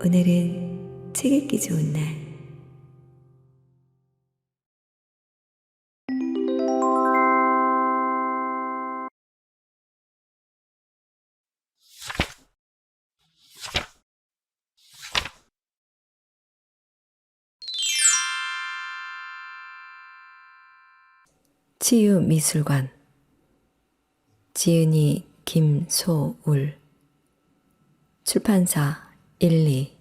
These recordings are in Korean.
오늘은 책 읽기 좋은 날. 치유미술관. 지은이 김소울. 출판사 1, 2.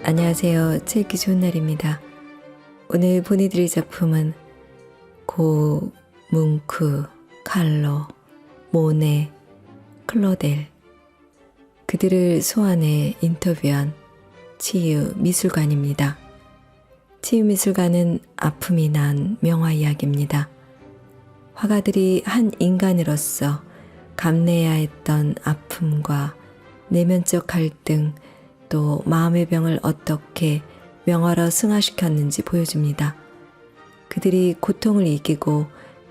안녕하세요. 책 읽기 좋은 날입니다. 오늘 보내드릴 작품은 고, 뭉크, 칼로, 모네, 클로델, 그들을 소환해 인터뷰한 치유미술관입니다. 치유미술관은 아픔이 난 명화 이야기입니다. 화가들이 한 인간으로서 감내해야 했던 아픔과 내면적 갈등, 또 마음의 병을 어떻게 명화로 승화시켰는지 보여줍니다. 그들이 고통을 이기고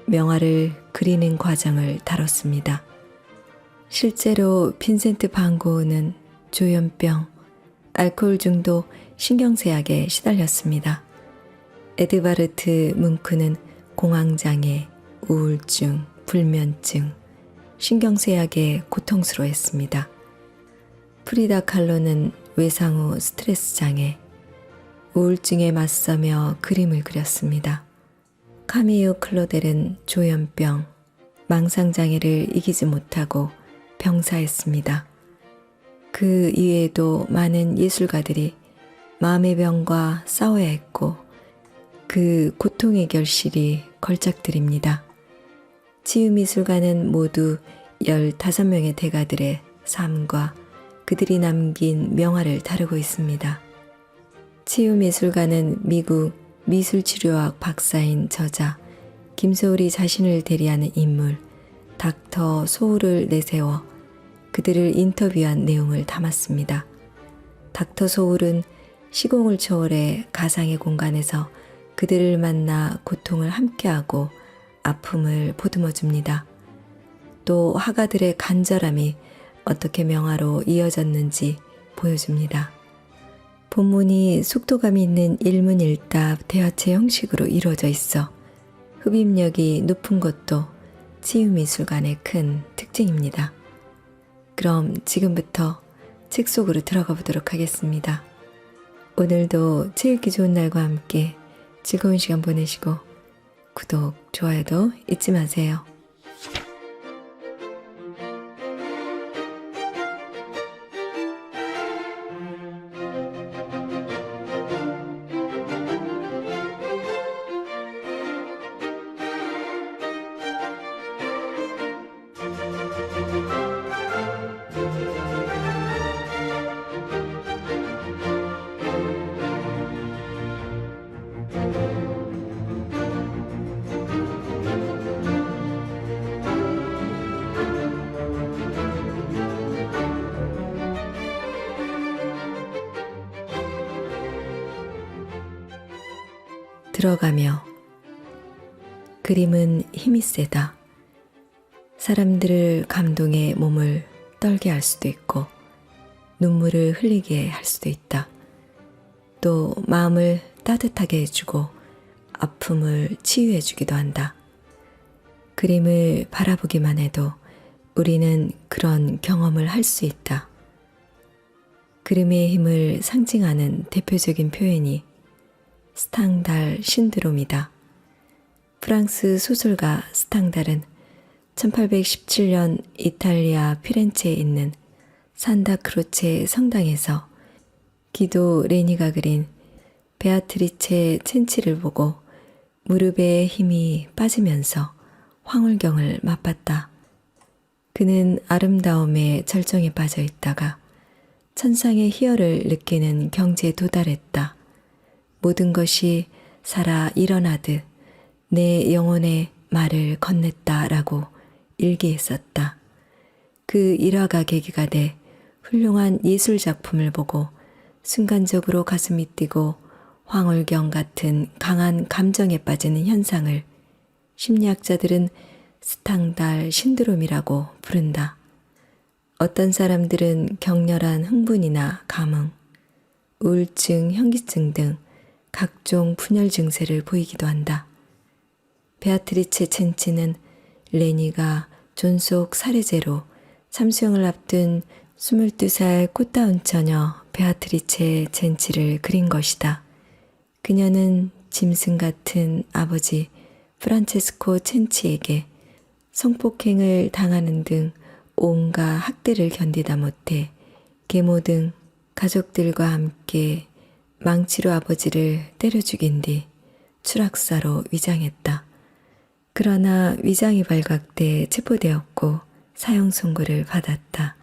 명화를 그리는 과정을 다뤘습니다. 실제로 빈센트 반 고흐는 조현병, 알코올 중독, 신경쇠약에 시달렸습니다. 에드바르트 뭉크는 공황장애, 우울증, 불면증, 신경쇠약에 고통스러워했습니다. 프리다 칼로는 외상 후 스트레스 장애, 우울증에 맞서며 그림을 그렸습니다. 카미유 클로델은 조현병, 망상장애를 이기지 못하고 병사했습니다. 그 이외에도 많은 예술가들이 마음의 병과 싸워야 했고 그 고통의 결실이 걸작들입니다. 치유미술관은 모두 15명의 대가들의 삶과 그들이 남긴 명화를 다루고 있습니다. 치유미술관은 미국 미술치료학 박사인 저자 김소울이 자신을 대리하는 인물 닥터 소울을 내세워 그들을 인터뷰한 내용을 담았습니다. 닥터 소울은 시공을 초월해 가상의 공간에서 그들을 만나 고통을 함께하고 아픔을 보듬어줍니다. 또 화가들의 간절함이 어떻게 명화로 이어졌는지 보여줍니다. 본문이 속도감이 있는 일문일답 대화체 형식으로 이루어져 있어 흡입력이 높은 것도 치유미술관의 큰 특징입니다. 그럼 지금부터 책 속으로 들어가 보도록 하겠습니다. 오늘도 책 읽기 좋은 날과 함께 즐거운 시간 보내시고 구독, 좋아요도 잊지 마세요. 들어가며 그림은 힘이 세다. 사람들을 감동해 몸을 떨게 할 수도 있고 눈물을 흘리게 할 수도 있다. 또 마음을 따뜻하게 해주고 아픔을 치유해주기도 한다. 그림을 바라보기만 해도 우리는 그런 경험을 할 수 있다. 그림의 힘을 상징하는 대표적인 표현이 스탕달 신드롬이다. 프랑스 소설가 스탕달은 1817년 이탈리아 피렌체에 있는 산타크로체 성당에서 기도 레니가 그린 베아트리체 첸치를 보고 무릎에 힘이 빠지면서 황홀경을 맛봤다. 그는 아름다움의 절정에 빠져 있다가 천상의 희열을 느끼는 경지에 도달했다. 모든 것이 살아 일어나듯 내 영혼의 말을 건넸다라고 일기에 썼다. 그 일화가 계기가 돼 훌륭한 예술 작품을 보고 순간적으로 가슴이 뛰고 황홀경 같은 강한 감정에 빠지는 현상을 심리학자들은 스탕달 신드롬이라고 부른다. 어떤 사람들은 격렬한 흥분이나 감흥, 우울증, 현기증 등 각종 분열 증세를 보이기도 한다. 베아트리체 첸치는 레니가 존속 살해죄로 참수형을 앞둔 22살 꽃다운 처녀 베아트리체 첸치를 그린 것이다. 그녀는 짐승 같은 아버지 프란체스코 첸치에게 성폭행을 당하는 등 온갖 학대를 견디다 못해 계모 등 가족들과 함께 망치로 아버지를 때려 죽인 뒤 추락사로 위장했다. 그러나 위장이 발각돼 체포되었고 사형 선고를 받았다.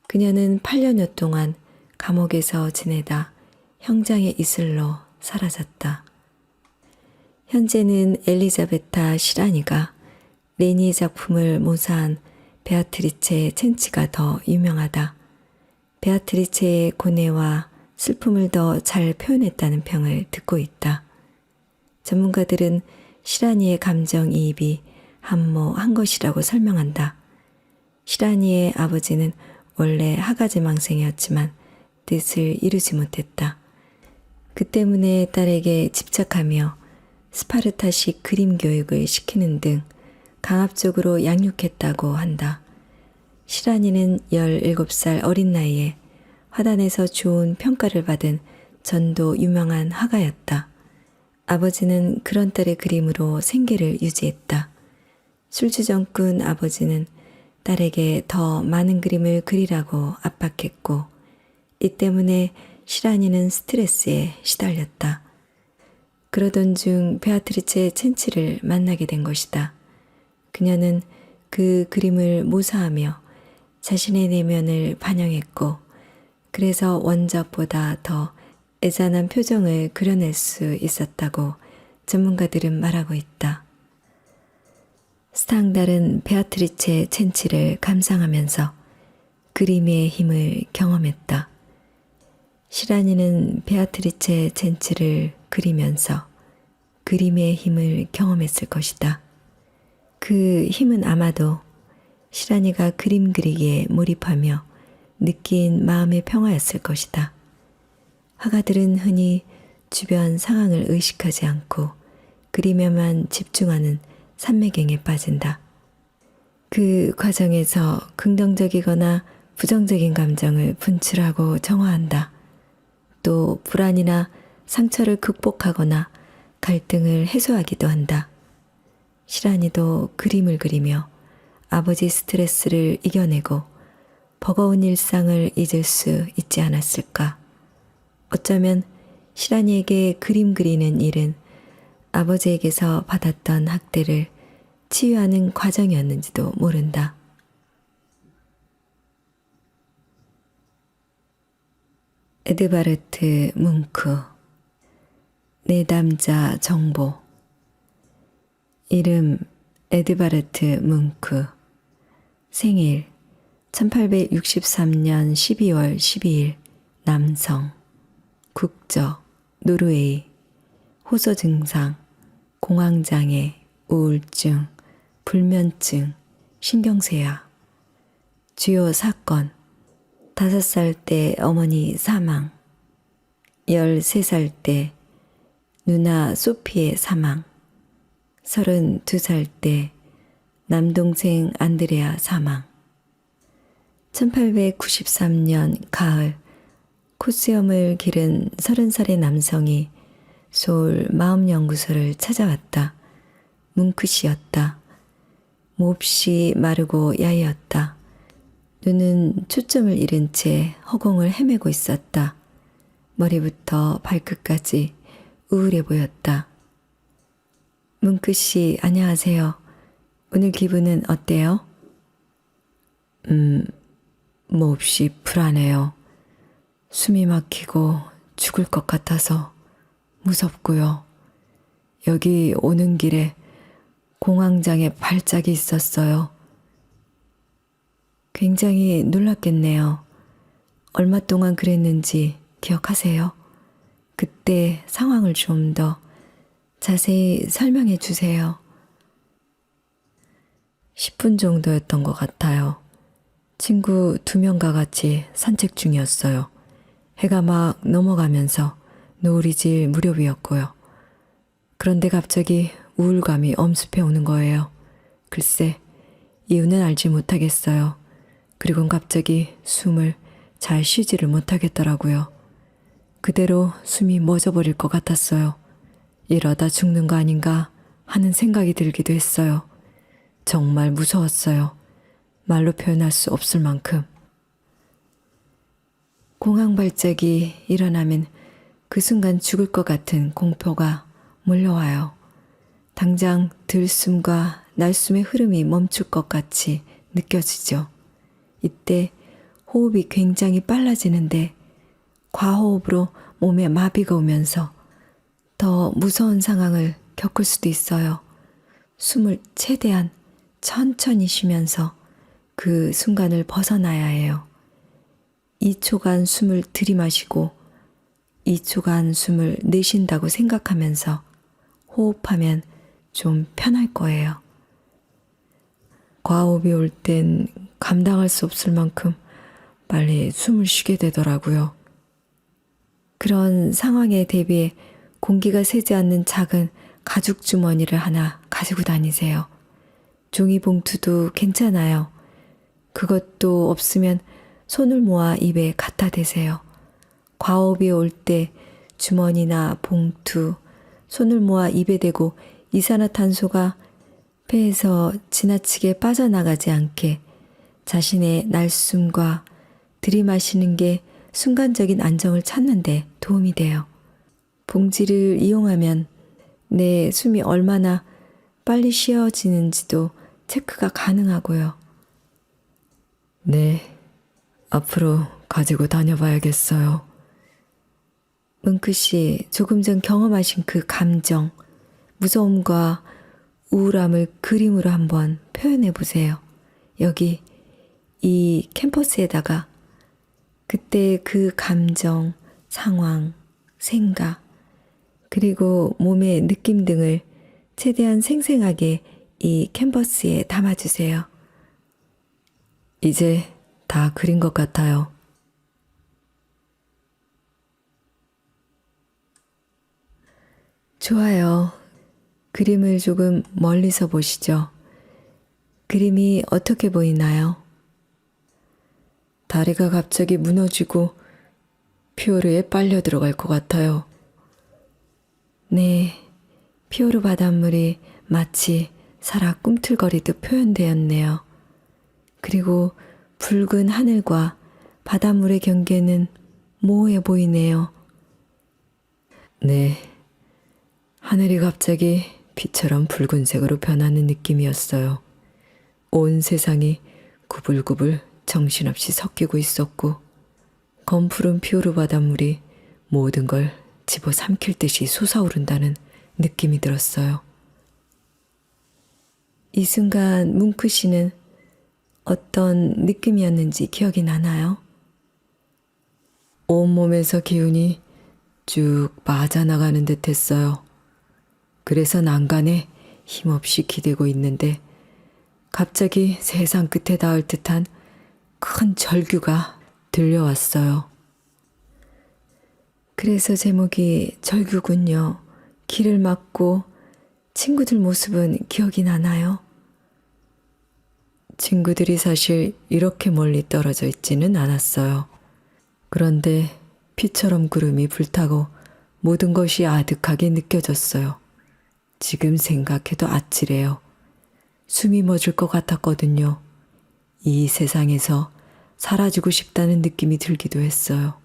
그녀는 8년여 동안 감옥에서 지내다 형장의 이슬로 사라졌다. 현재는 엘리자베타 시라니가 레니의 작품을 모사한 베아트리체 첸치가 더 유명하다. 베아트리체의 고뇌와 슬픔을 더 잘 표현했다는 평을 듣고 있다. 전문가들은 시라니의 감정이입이 한모한 것이라고 설명한다. 시라니의 아버지는 원래 하가지망생이었지만 뜻을 이루지 못했다. 그 때문에 딸에게 집착하며 스파르타식 그림 교육을 시키는 등 강압적으로 양육했다고 한다. 시라니는 17살 어린 나이에 화단에서 좋은 평가를 받은 전도 유명한 화가였다. 아버지는 그런 딸의 그림으로 생계를 유지했다. 술주정꾼 아버지는 딸에게 더 많은 그림을 그리라고 압박했고 이 때문에 시라니는 스트레스에 시달렸다. 그러던 중 베아트리체 첸치를 만나게 된 것이다. 그녀는 그 그림을 모사하며 자신의 내면을 반영했고 그래서 원작보다 더 애잔한 표정을 그려낼 수 있었다고 전문가들은 말하고 있다. 스탕달은 베아트리체 첸치를 감상하면서 그림의 힘을 경험했다. 시라니는 베아트리체 첸치를 그리면서 그림의 힘을 경험했을 것이다. 그 힘은 아마도 시라니가 그림 그리기에 몰입하며 느낀 마음의 평화였을 것이다. 화가들은 흔히 주변 상황을 의식하지 않고 그림에만 집중하는 산매경에 빠진다. 그 과정에서 긍정적이거나 부정적인 감정을 분출하고 정화한다. 또 불안이나 상처를 극복하거나 갈등을 해소하기도 한다. 시라니도 그림을 그리며 아버지 스트레스를 이겨내고 버거운 일상을 잊을 수 있지 않았을까. 어쩌면 시라니에게 그림 그리는 일은 아버지에게서 받았던 학대를 치유하는 과정이었는지도 모른다. 에드바르트 뭉크 내담자 정보 이름 에드바르트 뭉크 생일 1863년 12월 12일 남성 국적 노르웨이 호소 증상 공황장애 우울증 불면증 신경쇠약 주요 사건 5살 때 어머니 사망 13살 때 누나 소피의 사망 32살 때 남동생 안드레아 사망 1893년 가을 코스염을 기른 30살의 남성이 서울 마음연구소를 찾아왔다. 뭉크 씨였다. 몹시 마르고 야였다. 눈은 초점을 잃은 채 허공을 헤매고 있었다. 머리부터 발끝까지 우울해 보였다. 뭉크 씨, 안녕하세요. 오늘 기분은 어때요? 몹시 불안해요. 숨이 막히고 죽을 것 같아서 무섭고요. 여기 오는 길에 공황장애 발작이 있었어요. 굉장히 놀랐겠네요. 얼마 동안 그랬는지 기억하세요? 그때 상황을 좀 더 자세히 설명해 주세요. 10분 정도였던 것 같아요. 친구 2명과 같이 산책 중이었어요. 해가 막 넘어가면서 노을이 질 무렵이었고요. 그런데 갑자기 우울감이 엄습해 오는 거예요. 글쎄, 이유는 알지 못하겠어요. 그리곤 갑자기 숨을 잘 쉬지를 못하겠더라고요. 그대로 숨이 멎어버릴 것 같았어요. 이러다 죽는 거 아닌가 하는 생각이 들기도 했어요. 정말 무서웠어요. 말로 표현할 수 없을 만큼. 공황 발작이 일어나면 그 순간 죽을 것 같은 공포가 몰려와요. 당장 들숨과 날숨의 흐름이 멈출 것 같이 느껴지죠. 이때 호흡이 굉장히 빨라지는데 과호흡으로 몸에 마비가 오면서 더 무서운 상황을 겪을 수도 있어요. 숨을 최대한 천천히 쉬면서 그 순간을 벗어나야 해요. 2초간 숨을 들이마시고 2초간 숨을 내쉰다고 생각하면서 호흡하면 좀 편할 거예요. 과호흡이 올 땐 감당할 수 없을 만큼 빨리 숨을 쉬게 되더라고요. 그런 상황에 대비해 공기가 새지 않는 작은 가죽 주머니를 하나 가지고 다니세요. 종이 봉투도 괜찮아요. 그것도 없으면 손을 모아 입에 갖다 대세요. 과호흡이 올 때 주머니나 봉투, 손을 모아 입에 대고 이산화탄소가 폐에서 지나치게 빠져나가지 않게 자신의 날숨과 들이마시는 게 순간적인 안정을 찾는 데 도움이 돼요. 봉지를 이용하면 내 숨이 얼마나 빨리 쉬어지는지도 체크가 가능하고요. 네, 앞으로 가지고 다녀봐야겠어요. 뭉크 씨, 조금 전 경험하신 그 감정, 무서움과 우울함을 그림으로 한번 표현해 보세요. 여기 이 캔버스에다가 그때 그 감정, 상황, 생각, 그리고 몸의 느낌 등을 최대한 생생하게 이 캔버스에 담아주세요. 이제 다 그린 것 같아요. 좋아요. 그림을 조금 멀리서 보시죠. 그림이 어떻게 보이나요? 다리가 갑자기 무너지고 피오르에 빨려 들어갈 것 같아요. 네, 피오르 바닷물이 마치 살아 꿈틀거리듯 표현되었네요. 그리고 붉은 하늘과 바닷물의 경계는 모호해 보이네요. 네, 하늘이 갑자기 빛처럼 붉은색으로 변하는 느낌이었어요. 온 세상이 구불구불 정신없이 섞이고 있었고 검푸른 피오르 바닷물이 모든 걸 집어삼킬 듯이 솟아오른다는 느낌이 들었어요. 이 순간 뭉크 씨는 어떤 느낌이었는지 기억이 나나요? 온몸에서 기운이 쭉 빠져나가는 듯 했어요. 그래서 난간에 힘없이 기대고 있는데 갑자기 세상 끝에 닿을 듯한 큰 절규가 들려왔어요. 그래서 제목이 절규군요. 길을 막고 친구들 모습은 기억이 나나요? 친구들이 사실 이렇게 멀리 떨어져 있지는 않았어요. 그런데 피처럼 구름이 불타고 모든 것이 아득하게 느껴졌어요. 지금 생각해도 아찔해요. 숨이 멎을 것 같았거든요. 이 세상에서 사라지고 싶다는 느낌이 들기도 했어요.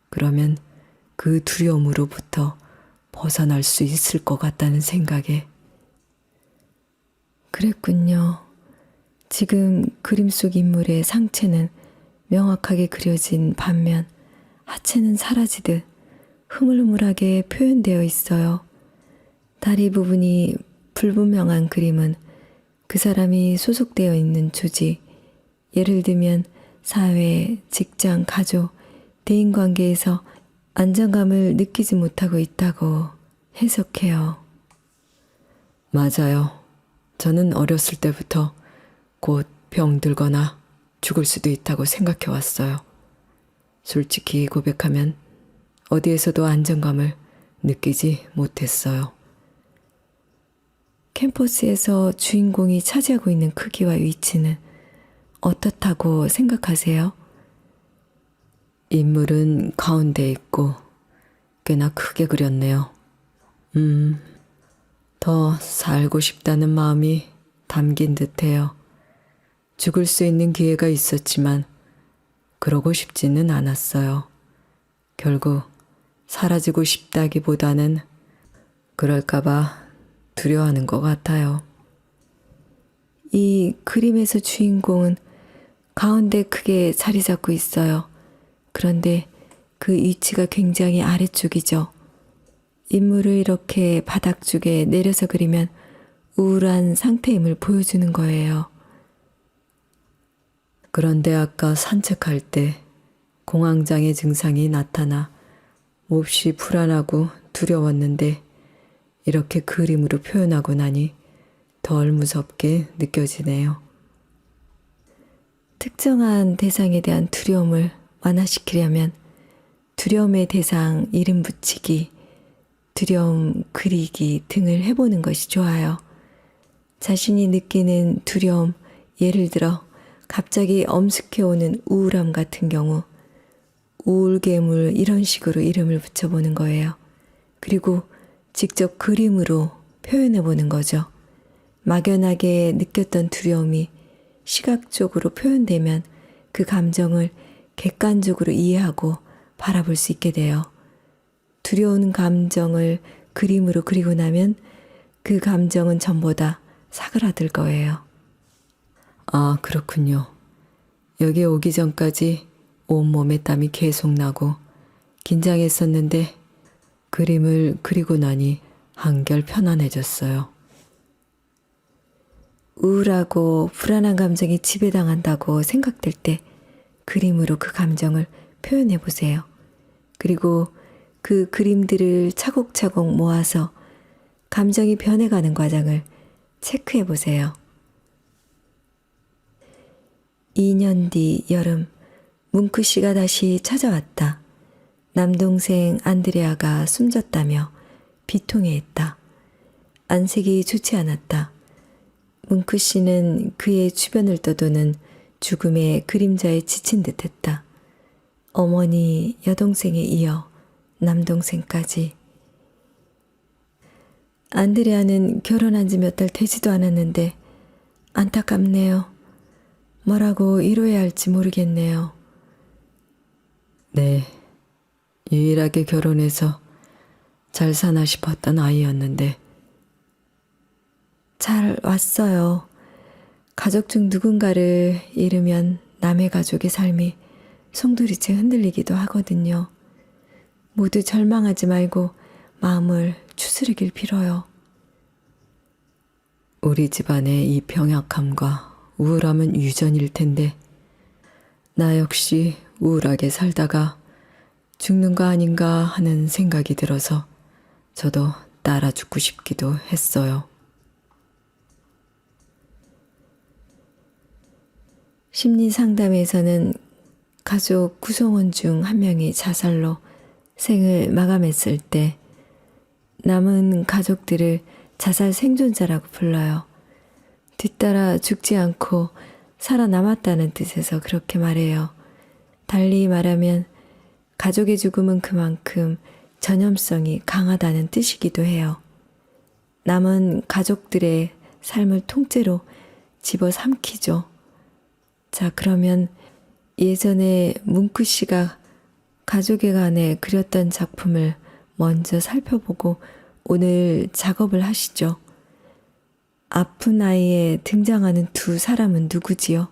그러면 그 두려움으로부터 벗어날 수 있을 것 같다는 생각에. 그랬군요. 지금 그림 속 인물의 상체는 명확하게 그려진 반면 하체는 사라지듯 흐물흐물하게 표현되어 있어요. 다리 부분이 불분명한 그림은 그 사람이 소속되어 있는 조직, 예를 들면 사회, 직장, 가족, 대인관계에서 안정감을 느끼지 못하고 있다고 해석해요. 맞아요. 저는 어렸을 때부터 곧 병들거나 죽을 수도 있다고 생각해 왔어요. 솔직히 고백하면 어디에서도 안정감을 느끼지 못했어요. 캠퍼스에서 주인공이 차지하고 있는 크기와 위치는 어떻다고 생각하세요? 인물은 가운데 있고 꽤나 크게 그렸네요. 더 살고 싶다는 마음이 담긴 듯해요. 죽을 수 있는 기회가 있었지만 그러고 싶지는 않았어요. 결국 사라지고 싶다기보다는 그럴까봐 두려워하는 것 같아요. 이 그림에서 주인공은 가운데 크게 자리 잡고 있어요. 그런데 그 위치가 굉장히 아래쪽이죠. 인물을 이렇게 바닥 쪽에 내려서 그리면 우울한 상태임을 보여주는 거예요. 그런데 아까 산책할 때 공황장애 증상이 나타나 몹시 불안하고 두려웠는데 이렇게 그림으로 표현하고 나니 덜 무섭게 느껴지네요. 특정한 대상에 대한 두려움을 완화시키려면 두려움의 대상 이름 붙이기, 두려움 그리기 등을 해보는 것이 좋아요. 자신이 느끼는 두려움, 예를 들어 갑자기 엄습해오는 우울함 같은 경우 우울괴물 이런 식으로 이름을 붙여보는 거예요. 그리고 직접 그림으로 표현해보는 거죠. 막연하게 느꼈던 두려움이 시각적으로 표현되면 그 감정을 객관적으로 이해하고 바라볼 수 있게 돼요. 두려운 감정을 그림으로 그리고 나면 그 감정은 전보다 사그라들 거예요. 아, 그렇군요. 여기 오기 전까지 온몸에 땀이 계속 나고 긴장했었는데 그림을 그리고 나니 한결 편안해졌어요. 우울하고 불안한 감정이 지배당한다고 생각될 때 그림으로 그 감정을 표현해 보세요. 그리고 그 그림들을 차곡차곡 모아서 감정이 변해가는 과정을 체크해 보세요. 2년 뒤 여름, 뭉크 씨가 다시 찾아왔다. 남동생 안드레아가 숨졌다며 비통해했다. 안색이 좋지 않았다. 뭉크 씨는 그의 주변을 떠도는 죽음의 그림자에 지친 듯했다. 어머니, 여동생에 이어 남동생까지. 안드레아는 결혼한 지 몇 달 되지도 않았는데 안타깝네요. 뭐라고 위로해야 할지 모르겠네요. 네, 유일하게 결혼해서 잘 사나 싶었던 아이였는데. 잘 왔어요. 가족 중 누군가를 잃으면 남의 가족의 삶이 송두리째 흔들리기도 하거든요. 모두 절망하지 말고 마음을 추스르길 빌어요. 우리 집안의 이 병약함과 우울함은 유전일 텐데 나 역시 우울하게 살다가 죽는 거 아닌가 하는 생각이 들어서 저도 따라 죽고 싶기도 했어요. 심리 상담에서는 가족 구성원 중 한 명이 자살로 생을 마감했을 때 남은 가족들을 자살 생존자라고 불러요. 뒤따라 죽지 않고 살아남았다는 뜻에서 그렇게 말해요. 달리 말하면 가족의 죽음은 그만큼 전염성이 강하다는 뜻이기도 해요. 남은 가족들의 삶을 통째로 집어삼키죠. 자, 그러면 예전에 뭉크 씨가 가족에 관해 그렸던 작품을 먼저 살펴보고 오늘 작업을 하시죠. 아픈 아이에 등장하는 두 사람은 누구지요?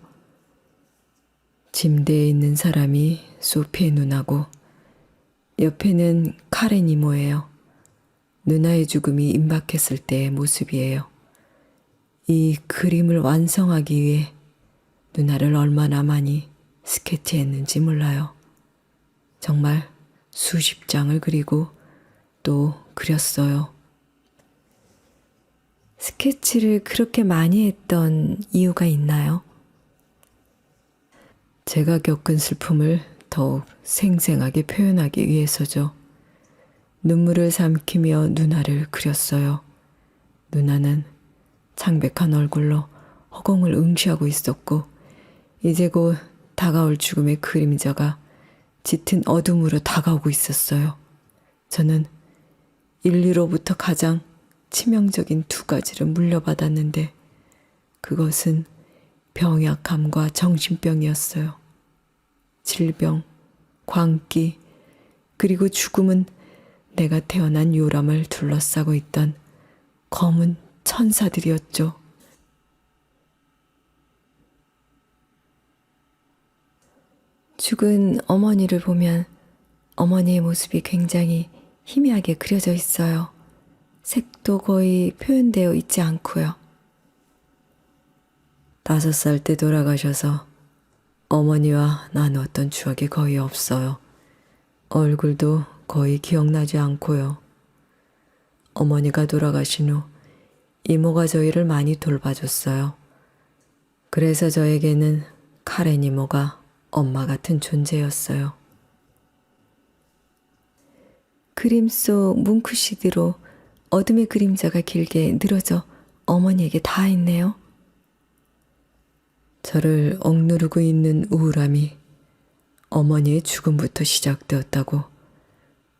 침대에 있는 사람이 소피의 누나고 옆에는 카렌 이모예요. 누나의 죽음이 임박했을 때의 모습이에요. 이 그림을 완성하기 위해 누나를 얼마나 많이 스케치했는지 몰라요. 정말 수십 장을 그리고 또 그렸어요. 스케치를 그렇게 많이 했던 이유가 있나요? 제가 겪은 슬픔을 더욱 생생하게 표현하기 위해서죠. 눈물을 삼키며 누나를 그렸어요. 누나는 창백한 얼굴로 허공을 응시하고 있었고 이제 곧 다가올 죽음의 그림자가 짙은 어둠으로 다가오고 있었어요. 저는 인류로부터 가장 치명적인 두 가지를 물려받았는데 그것은 병약함과 정신병이었어요. 질병, 광기, 그리고 죽음은 내가 태어난 요람을 둘러싸고 있던 검은 천사들이었죠. 죽은 어머니를 보면 어머니의 모습이 굉장히 희미하게 그려져 있어요. 색도 거의 표현되어 있지 않고요. 5살 때 돌아가셔서 어머니와 나누었던 추억이 거의 없어요. 얼굴도 거의 기억나지 않고요. 어머니가 돌아가신 후 이모가 저희를 많이 돌봐줬어요. 그래서 저에게는 카렌 이모가 엄마 같은 존재였어요. 그림 속 뭉크시드로 어둠의 그림자가 길게 늘어져 어머니에게 닿아있네요. 저를 억누르고 있는 우울함이 어머니의 죽음부터 시작되었다고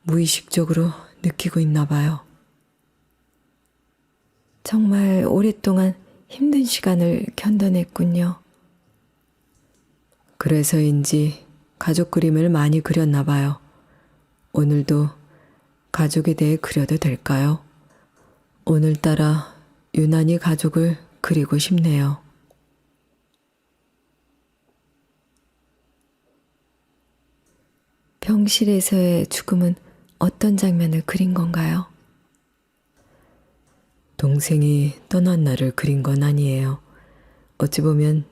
무의식적으로 느끼고 있나 봐요. 정말 오랫동안 힘든 시간을 견뎌냈군요. 그래서인지 가족 그림을 많이 그렸나 봐요. 오늘도 가족에 대해 그려도 될까요? 오늘따라 유난히 가족을 그리고 싶네요. 병실에서의 죽음은 어떤 장면을 그린 건가요? 동생이 떠난 날을 그린 건 아니에요. 어찌 보면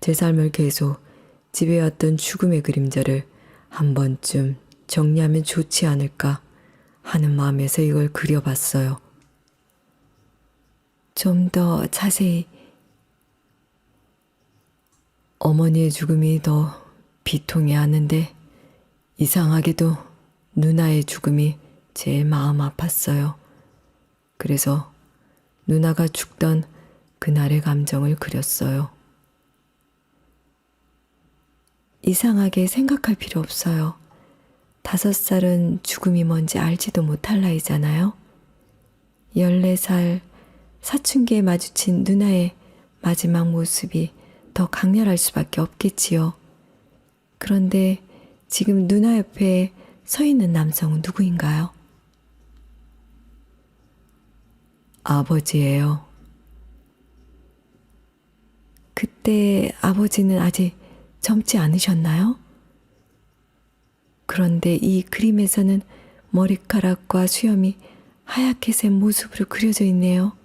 제 삶을 계속 지배해왔던 죽음의 그림자를 한 번쯤 정리하면 좋지 않을까 하는 마음에서 이걸 그려봤어요. 좀 더 자세히. 어머니의 죽음이 더 비통해 하는데 이상하게도 누나의 죽음이 제일 마음 아팠어요. 그래서 누나가 죽던 그날의 감정을 그렸어요. 이상하게 생각할 필요 없어요. 5살은 죽음이 뭔지 알지도 못할 나이잖아요. 14살 사춘기에 마주친 누나의 마지막 모습이 더 강렬할 수밖에 없겠지요. 그런데 지금 누나 옆에 서 있는 남성은 누구인가요? 아버지예요. 그때 아버지는 아직 젊지 않으셨나요? 그런데 이 그림에서는 머리카락과 수염이 하얗게 센 모습으로 그려져 있네요.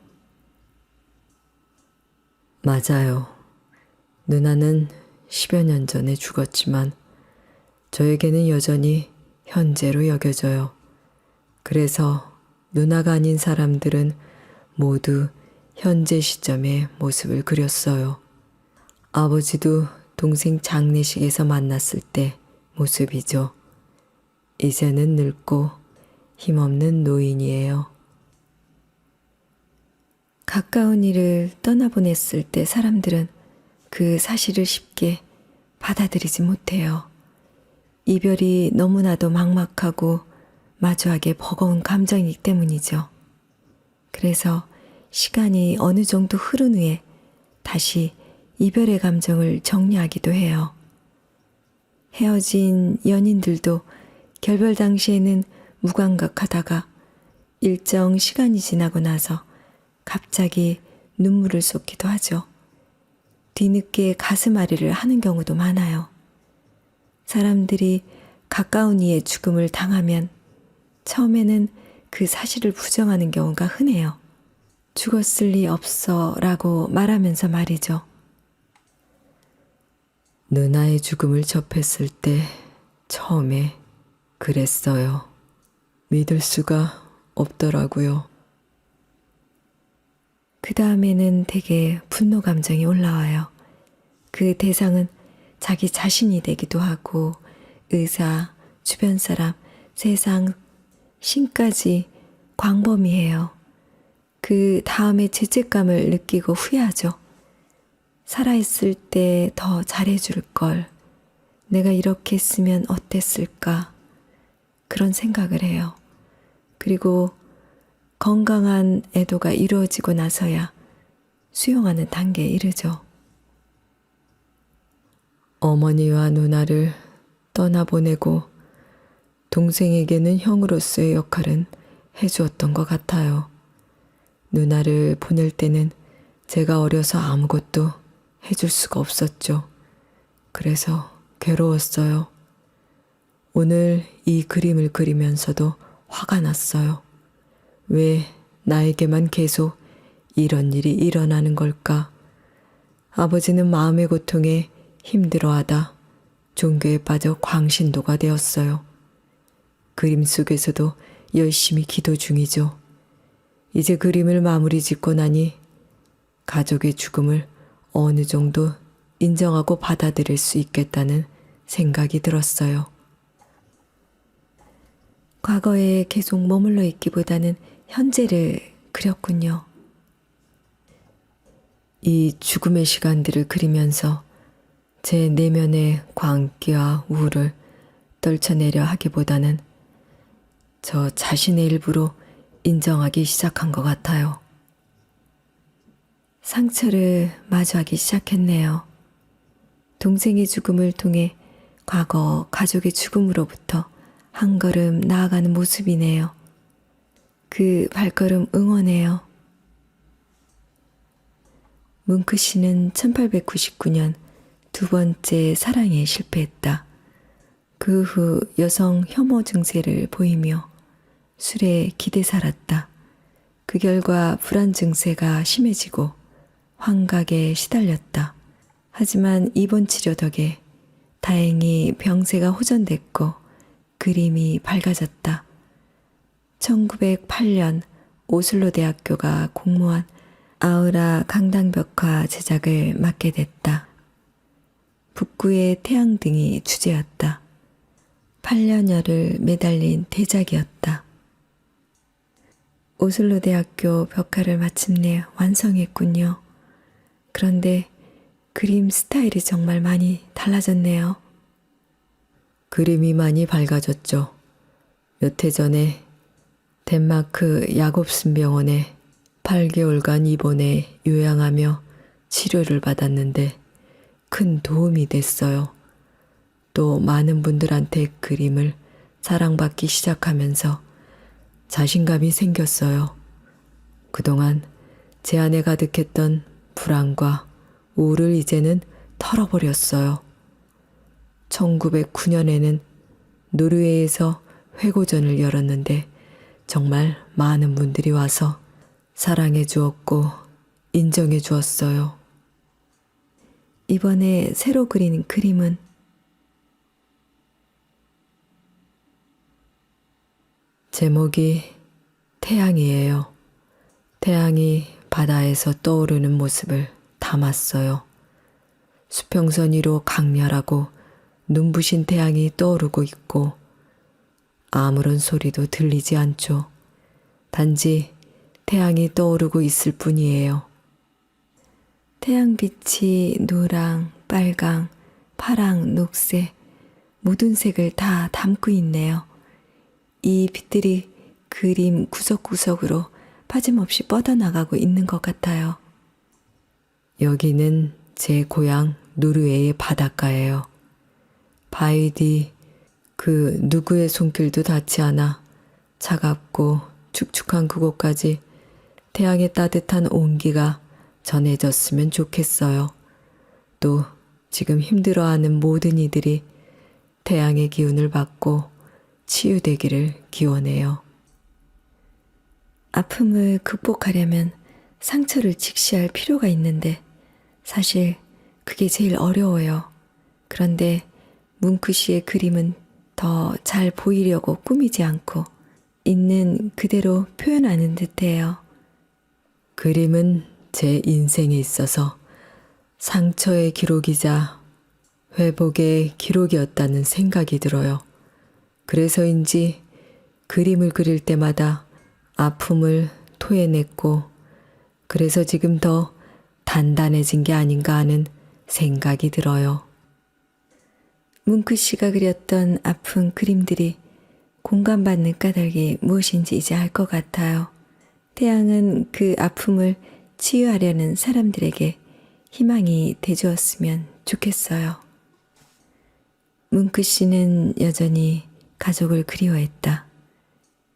맞아요. 누나는 10여 년 전에 죽었지만 저에게는 여전히 현재로 여겨져요. 그래서 누나가 아닌 사람들은 모두 현재 시점의 모습을 그렸어요. 아버지도 동생 장례식에서 만났을 때 모습이죠. 이제는 늙고 힘없는 노인이에요. 가까운 이를 떠나보냈을 때 사람들은 그 사실을 쉽게 받아들이지 못해요. 이별이 너무나도 막막하고 마주하기에 버거운 감정이기 때문이죠. 그래서 시간이 어느 정도 흐른 후에 다시 이별의 감정을 정리하기도 해요. 헤어진 연인들도 결별 당시에는 무감각하다가 일정 시간이 지나고 나서 갑자기 눈물을 쏟기도 하죠. 뒤늦게 가슴앓이를 하는 경우도 많아요. 사람들이 가까운 이의 죽음을 당하면 처음에는 그 사실을 부정하는 경우가 흔해요. 죽었을 리 없어 라고 말하면서 말이죠. 누나의 죽음을 접했을 때 처음에 그랬어요. 믿을 수가 없더라고요. 그 다음에는 되게 분노 감정이 올라와요. 그 대상은 자기 자신이 되기도 하고 의사, 주변 사람, 세상, 신까지 광범위해요. 그 다음에 죄책감을 느끼고 후회하죠. 살아있을 때 더 잘해줄 걸. 내가 이렇게 했으면 어땠을까. 그런 생각을 해요. 그리고 건강한 애도가 이루어지고 나서야 수용하는 단계에 이르죠. 어머니와 누나를 떠나보내고 동생에게는 형으로서의 역할은 해주었던 것 같아요. 누나를 보낼 때는 제가 어려서 아무것도 해줄 수가 없었죠. 그래서 괴로웠어요. 오늘 이 그림을 그리면서도 화가 났어요. 왜 나에게만 계속 이런 일이 일어나는 걸까? 아버지는 마음의 고통에 힘들어하다 종교에 빠져 광신도가 되었어요. 그림 속에서도 열심히 기도 중이죠. 이제 그림을 마무리 짓고 나니 가족의 죽음을 어느 정도 인정하고 받아들일 수 있겠다는 생각이 들었어요. 과거에 계속 머물러 있기보다는 현재를 그렸군요. 이 죽음의 시간들을 그리면서 제 내면의 광기와 우울을 떨쳐내려 하기보다는 저 자신의 일부로 인정하기 시작한 것 같아요. 상처를 마주하기 시작했네요. 동생의 죽음을 통해 과거 가족의 죽음으로부터 한 걸음 나아가는 모습이네요. 그 발걸음 응원해요. 뭉크 씨는 1899년 두 번째 사랑에 실패했다. 그 후 여성 혐오 증세를 보이며 술에 기대 살았다. 그 결과 불안 증세가 심해지고 환각에 시달렸다. 하지만 입원 치료 덕에 다행히 병세가 호전됐고 그림이 밝아졌다. 1908년 오슬로 대학교가 공모한 아우라 강당벽화 제작을 맡게 됐다. 북구의 태양등이 주제였다. 8년여를 매달린 대작이었다. 오슬로 대학교 벽화를 마침내 완성했군요. 그런데 그림 스타일이 정말 많이 달라졌네요. 그림이 많이 밝아졌죠. 몇 해 전에 덴마크 야곱슨 병원에 8개월간 입원해 요양하며 치료를 받았는데 큰 도움이 됐어요. 또 많은 분들한테 그림을 사랑받기 시작하면서 자신감이 생겼어요. 그동안 제 안에 가득했던 불안과 우울을 이제는 털어버렸어요. 1909년에는 노르웨이에서 회고전을 열었는데 정말 많은 분들이 와서 사랑해 주었고 인정해 주었어요. 이번에 새로 그린 그림은 제목이 태양이에요. 태양이 바다에서 떠오르는 모습을 담았어요. 수평선 위로 강렬하고 눈부신 태양이 떠오르고 있고 아무런 소리도 들리지 않죠. 단지 태양이 떠오르고 있을 뿐이에요. 태양빛이 노랑, 빨강, 파랑, 녹색, 모든 색을 다 담고 있네요. 이 빛들이 그림 구석구석으로 빠짐없이 뻗어나가고 있는 것 같아요. 여기는 제 고향 노르웨이의 바닷가예요. 바위 뒤 그 누구의 손길도 닿지 않아 차갑고 축축한 그곳까지 태양의 따뜻한 온기가 전해졌으면 좋겠어요. 또 지금 힘들어하는 모든 이들이 태양의 기운을 받고 치유되기를 기원해요. 아픔을 극복하려면 상처를 직시할 필요가 있는데 사실 그게 제일 어려워요. 그런데 뭉크 씨의 그림은 더 잘 보이려고 꾸미지 않고 있는 그대로 표현하는 듯해요. 그림은 제 인생에 있어서 상처의 기록이자 회복의 기록이었다는 생각이 들어요. 그래서인지 그림을 그릴 때마다 아픔을 토해냈고 그래서 지금 더 단단해진 게 아닌가 하는 생각이 들어요. 뭉크 씨가 그렸던 아픈 그림들이 공감받는 까닭이 무엇인지 이제 알 것 같아요. 태양은 그 아픔을 치유하려는 사람들에게 희망이 돼주었으면 좋겠어요. 뭉크 씨는 여전히 가족을 그리워했다.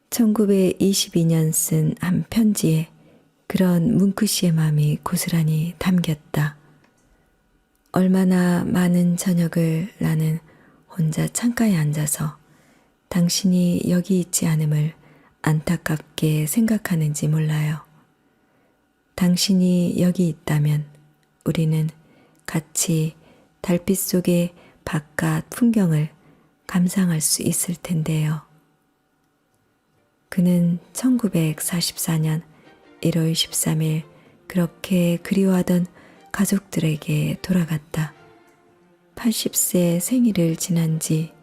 1922년 쓴 한 편지에 그런 뭉크 씨의 마음이 고스란히 담겼다. 얼마나 많은 저녁을 나는 혼자 창가에 앉아서 당신이 여기 있지 않음을 안타깝게 생각하는지 몰라요. 당신이 여기 있다면 우리는 같이 달빛 속의 바깥 풍경을 감상할 수 있을 텐데요. 그는 1944년 1월 13일 그렇게 그리워하던 가족들에게 돌아갔다. 80세 생일을 지난 지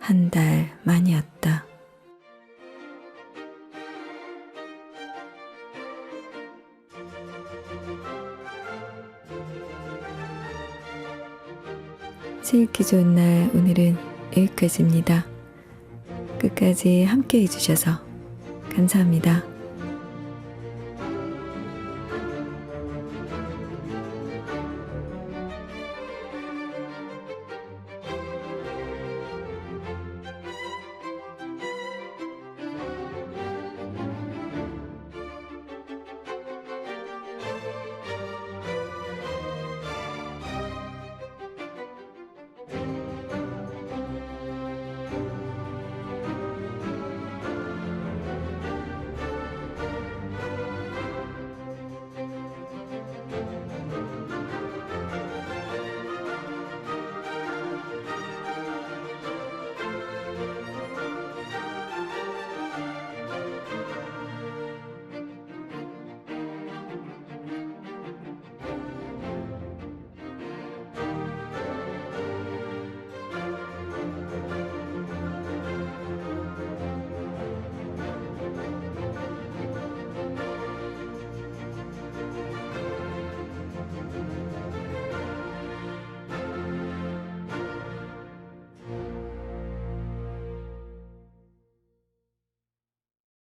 한 달 만이었다. 읽기 좋은 날 오늘은 여기까지입니다. 끝까지 함께 해주셔서 감사합니다.